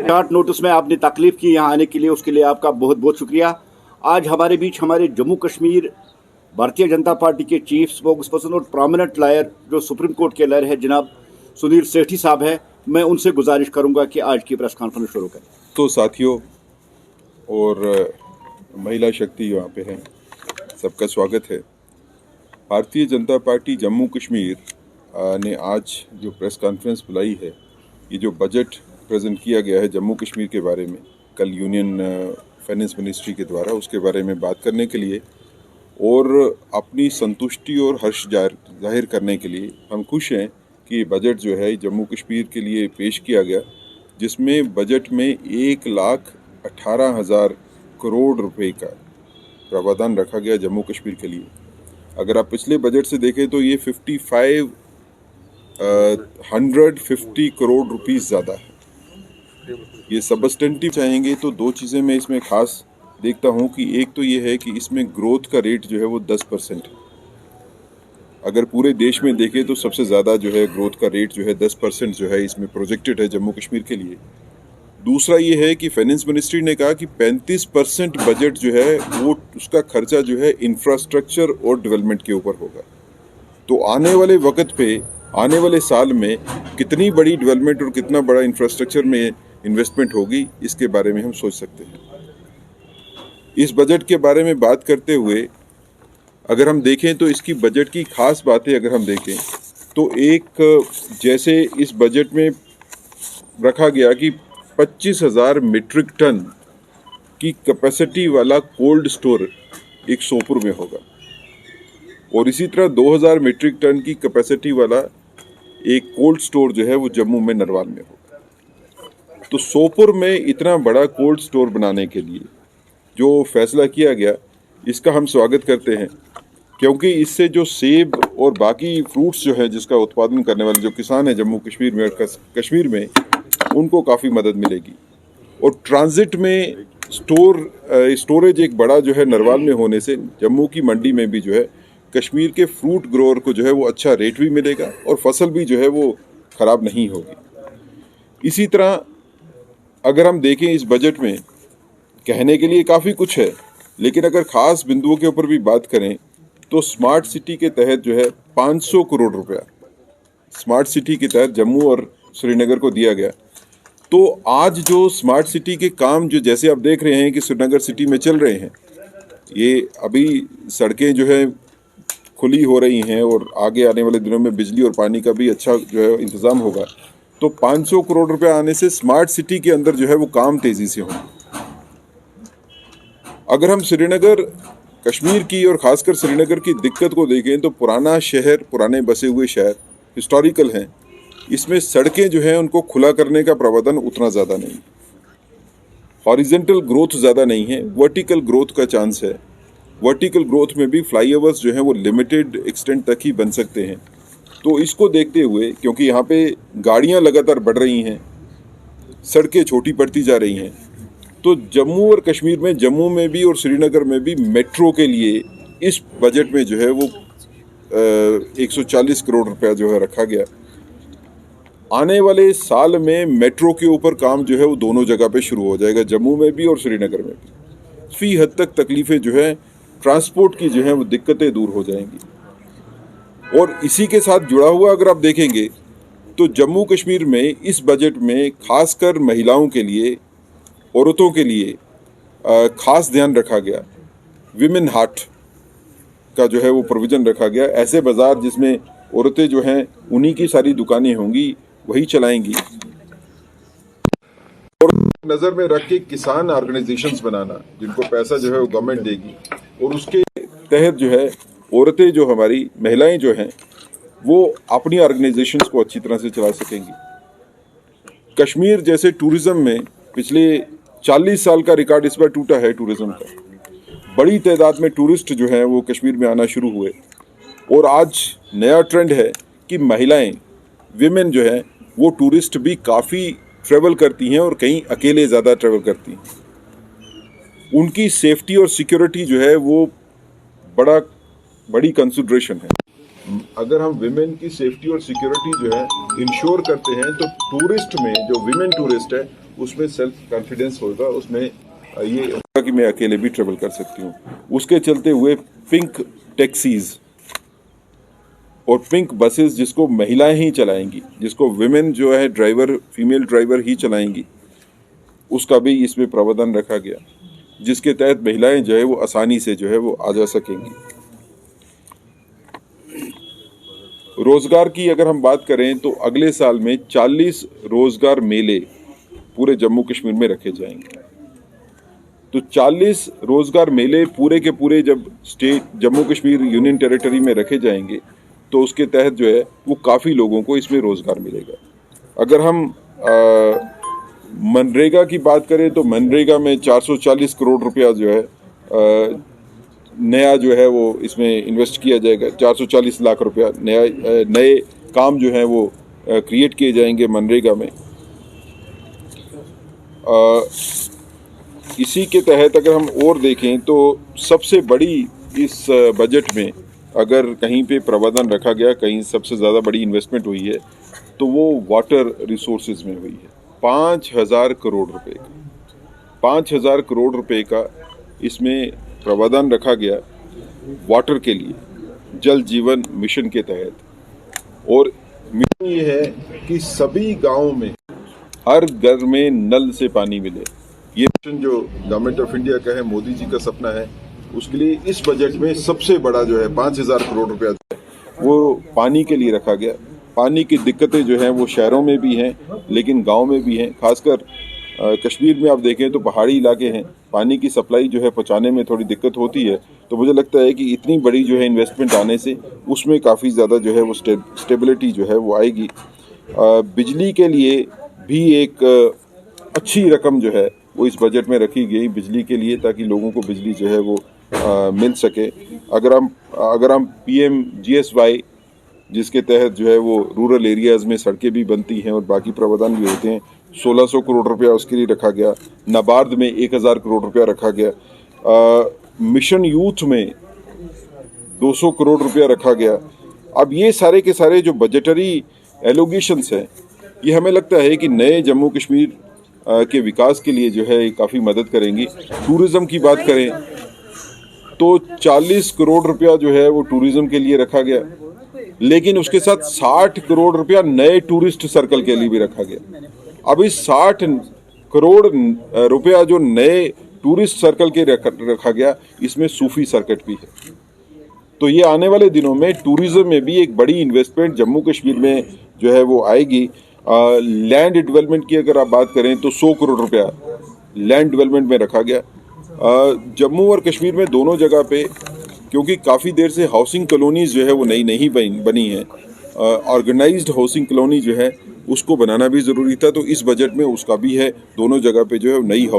Short notice में आपने तकलीफ की यहाँ आने के लिए, उसके लिए आपका बहुत बहुत शुक्रिया। आज हमारे बीच हमारे जम्मू कश्मीर भारतीय जनता पार्टी के चीफ स्पोक्स पर्सन और प्रोमिनेंट लॉयर जो सुप्रीम कोर्ट के लॉयर है जनाब सुनील सेठी साहब है। मैं उनसे गुजारिश करूंगा कि आज की प्रेस कॉन्फ्रेंस शुरू करें। तो साथियों और महिला शक्ति यहाँ पे हैं, सबका स्वागत है। भारतीय जनता पार्टी जम्मू कश्मीर ने आज जो प्रेस कॉन्फ्रेंस बुलाई है, ये जो बजट प्रेजेंट किया गया है जम्मू कश्मीर के बारे में कल यूनियन फाइनेंस मिनिस्ट्री के द्वारा, उसके बारे में बात करने के लिए और अपनी संतुष्टि और हर्ष जाहिर करने के लिए हम खुश हैं कि बजट जो है जम्मू कश्मीर के लिए पेश किया गया, जिसमें बजट में 1,18,000 करोड़ रुपए का प्रावधान रखा गया जम्मू कश्मीर के लिए। अगर आप पिछले बजट से देखें तो ये 150 करोड़ रुपीस ज़्यादा है। ये सबस्टेंटिव चाहेंगे तो दो चीज़ें मैं इसमें खास देखता हूँ कि एक तो ये है कि इसमें ग्रोथ का रेट जो है वो 10% है। अगर पूरे देश में देखें तो सबसे ज़्यादा जो है ग्रोथ का रेट जो है 10% जो है इसमें प्रोजेक्टेड है जम्मू कश्मीर के लिए। दूसरा ये है कि फाइनेंस मिनिस्ट्री ने कहा कि 35% बजट जो है वो उसका खर्चा जो है इंफ्रास्ट्रक्चर और डेवलपमेंट के ऊपर होगा। तो आने वाले वक्त पे, आने वाले साल में कितनी बड़ी डेवलपमेंट और कितना बड़ा इंफ्रास्ट्रक्चर में इन्वेस्टमेंट होगी, इसके बारे में हम सोच सकते हैं। इस बजट के बारे में बात करते हुए अगर हम देखें तो इसकी बजट की खास बातें अगर हम देखें तो एक, जैसे इस बजट में रखा गया कि 25,000 मीट्रिक टन की कैपेसिटी वाला कोल्ड स्टोर एक सोपुर में होगा और इसी तरह 2,000 मीट्रिक टन की कैपेसिटी वाला एक कोल्ड स्टोर जो है वो जम्मू में नरवाल में होगा। तो सोपुर में इतना बड़ा कोल्ड स्टोर बनाने के लिए जो फैसला किया गया, इसका हम स्वागत करते हैं, क्योंकि इससे जो सेब और बाकी फ्रूट्स जो है जिसका उत्पादन करने वाले जो किसान हैं जम्मू कश्मीर में और कश्मीर में, उनको काफ़ी मदद मिलेगी। और ट्रांजिट में स्टोरेज एक बड़ा जो है नरवाल में होने से जम्मू की मंडी में भी जो है कश्मीर के फ्रूट ग्रोअर को जो है वो अच्छा रेट भी मिलेगा और फसल भी जो है वो ख़राब नहीं होगी। इसी तरह अगर हम देखें इस बजट में कहने के लिए काफ़ी कुछ है, लेकिन अगर ख़ास बिंदुओं के ऊपर भी बात करें तो स्मार्ट सिटी के तहत जो है 500 करोड़ रुपया स्मार्ट सिटी के तहत जम्मू और श्रीनगर को दिया गया। तो आज जो स्मार्ट सिटी के काम जो जैसे आप देख रहे हैं कि श्रीनगर सिटी में चल रहे हैं, ये अभी सड़कें जो है खुली हो रही हैं और आगे आने वाले दिनों में बिजली और पानी का भी अच्छा जो है इंतज़ाम होगा। तो 500 करोड़ रुपया आने से स्मार्ट सिटी के अंदर जो है वो काम तेज़ी से होंगे। अगर हम श्रीनगर कश्मीर की और ख़ासकर श्रीनगर की दिक्कत को देखें तो पुराना शहर, पुराने बसे हुए शहर हिस्टोरिकल हैं, इसमें सड़कें जो हैं उनको खुला करने का प्रावधान उतना ज़्यादा नहीं, हॉरिजेंटल ग्रोथ ज़्यादा नहीं है, वर्टिकल ग्रोथ का चांस है। वर्टिकल ग्रोथ में भी फ्लाईओवर्स जो हैं वो लिमिटेड एक्सटेंट तक ही बन सकते हैं। तो इसको देखते हुए, क्योंकि यहाँ पे गाड़ियाँ लगातार बढ़ रही हैं, सड़कें छोटी पड़ती जा रही हैं, तो जम्मू और कश्मीर में, जम्मू में भी और श्रीनगर में भी मेट्रो के लिए इस बजट में जो है वो 140 करोड़ रुपया जो है रखा गया। आने वाले साल में मेट्रो के ऊपर काम जो है वो दोनों जगह पे शुरू हो जाएगा, जम्मू में भी और श्रीनगर में भी। फी हद तक तकलीफें जो है ट्रांसपोर्ट की जो है वो दिक्कतें दूर हो जाएंगी। और इसी के साथ जुड़ा हुआ अगर आप देखेंगे तो जम्मू कश्मीर में इस बजट में खासकर महिलाओं के लिए, औरतों के लिए खास ध्यान रखा गया। विमेन हाट का जो है वो प्रोविज़न रखा गया। ऐसे बाज़ार जिसमें औरतें जो हैं उन्हीं की सारी दुकानें होंगी, वही चलाएंगी। और नज़र में रख के किसान ऑर्गेनाइजेशंस बनाना जिनको पैसा जो है वो गवर्नमेंट देगी, और उसके तहत जो है औरतें, जो हमारी महिलाएं जो हैं वो अपनी ऑर्गेनाइजेशंस को अच्छी तरह से चला सकेंगी। कश्मीर जैसे टूरिज़्म में पिछले 40 साल का रिकॉर्ड इस बार टूटा है टूरिज़्म का। बड़ी तादाद में टूरिस्ट जो हैं वो कश्मीर में आना शुरू हुए और आज नया ट्रेंड है कि महिलाएं, विमेन जो हैं वो टूरिस्ट भी काफ़ी ट्रैवल करती हैं और कहीं अकेले ज़्यादा ट्रैवल करती हैं। उनकी सेफ्टी और सिक्योरिटी जो है वो बड़ी कंसिडरेशन है। अगर हम विमेन की सेफ्टी और सिक्योरिटी जो है इंश्योर करते हैं तो टूरिस्ट में जो विमेन टूरिस्ट है उसमें सेल्फ कॉन्फिडेंस होगा, उसमें ये होगा कि मैं अकेले भी ट्रेवल कर सकती हूँ। उसके चलते हुए पिंक टैक्सीज और पिंक बसेस जिसको महिलाएं ही चलाएंगी, जिसको विमेन जो है ड्राइवर, फीमेल ड्राइवर ही चलाएंगी, उसका भी इसमें प्रावधान रखा गया, जिसके तहत महिलाएं जो है वो आसानी से जो है वो आ जा सकेंगी। रोजगार की अगर हम बात करें तो अगले साल में 40 रोजगार मेले पूरे जम्मू कश्मीर में रखे जाएंगे। तो 40 रोजगार मेले पूरे के पूरे जब state Jammu Kashmir union territory में रखे जाएंगे तो उसके तहत जो है वो काफ़ी लोगों को इसमें रोजगार मिलेगा। अगर हम मनरेगा की बात करें तो मनरेगा में 440 करोड़ रुपया जो है नया जो है वो इसमें इन्वेस्ट किया जाएगा। 440 लाख रुपया नए काम जो है वो क्रिएट किए जाएंगे मनरेगा में। इसी के तहत अगर हम और देखें तो सबसे बड़ी इस बजट में अगर कहीं पे प्रावधान रखा गया, कहीं सबसे ज़्यादा बड़ी इन्वेस्टमेंट हुई है तो वो वाटर रिसोर्सेज में हुई है। 5,000 करोड़ रुपए का 5,000 करोड़ रुपए का इसमें प्रावधान रखा गया वाटर के लिए, जल जीवन मिशन के तहत। और मिशन ये है कि सभी गांवों में हर घर में नल से पानी मिले। ये मिशन जो गवर्नमेंट ऑफ इंडिया का है, मोदी जी का सपना है, उसके लिए इस बजट में सबसे बड़ा जो है 5,000 करोड़ रुपया वो पानी के लिए रखा गया। पानी की दिक्कतें जो हैं वो शहरों में भी हैं लेकिन गांव में भी हैं। खासकर कश्मीर में आप देखें तो पहाड़ी इलाके हैं, पानी की सप्लाई जो है पहुंचाने में थोड़ी दिक्कत होती है। तो मुझे लगता है कि इतनी बड़ी जो है इन्वेस्टमेंट आने से उसमें काफ़ी ज़्यादा जो है वो स्टेबिलिटी जो है वो आएगी। बिजली के लिए भी एक अच्छी रकम जो है वो इस बजट में रखी गई बिजली के लिए, ताकि लोगों को बिजली जो है वो मिल सके। अगर हम PMGSY जिसके तहत जो है वो रूरल एरियाज़ में सड़कें भी बनती हैं और बाकी प्रावधान भी होते हैं, 1600 करोड़ रुपया उसके लिए रखा गया। नाबार्ड में 1,000 करोड़ रुपया रखा गया। मिशन यूथ में 200 करोड़ रुपया रखा गया। अब ये सारे के सारे जो बजटरी एलोगेशंस हैं, ये हमें लगता है कि नए जम्मू कश्मीर के विकास के लिए जो है काफ़ी मदद करेंगी। टूरिज़्म की बात करें तो 40 करोड़ रुपया जो है वो टूरिज़्म के लिए रखा गया, लेकिन उसके साथ 60 करोड़ रुपया नए टूरिस्ट सर्कल के लिए भी रखा गया। अब इस 60 करोड़ रुपया जो नए टूरिस्ट सर्कल के रखा गया, इसमें सूफी सर्किट भी है। तो ये आने वाले दिनों में टूरिज्म में भी एक बड़ी इन्वेस्टमेंट जम्मू कश्मीर में जो है वो आएगी। लैंड डेवलपमेंट की अगर आप बात करें तो 100 करोड़ रुपया लैंड डेवलपमेंट में रखा गया। जम्मू और कश्मीर में दोनों जगह पे, क्योंकि काफ़ी देर से हाउसिंग कॉलोनीज जो है वो नई नहीं बनी है, ऑर्गेनाइज्ड हाउसिंग कॉलोनी जो है उसको बनाना भी ज़रूरी था, तो इस बजट में उसका भी है। दोनों जगह पे जो है नई हाउस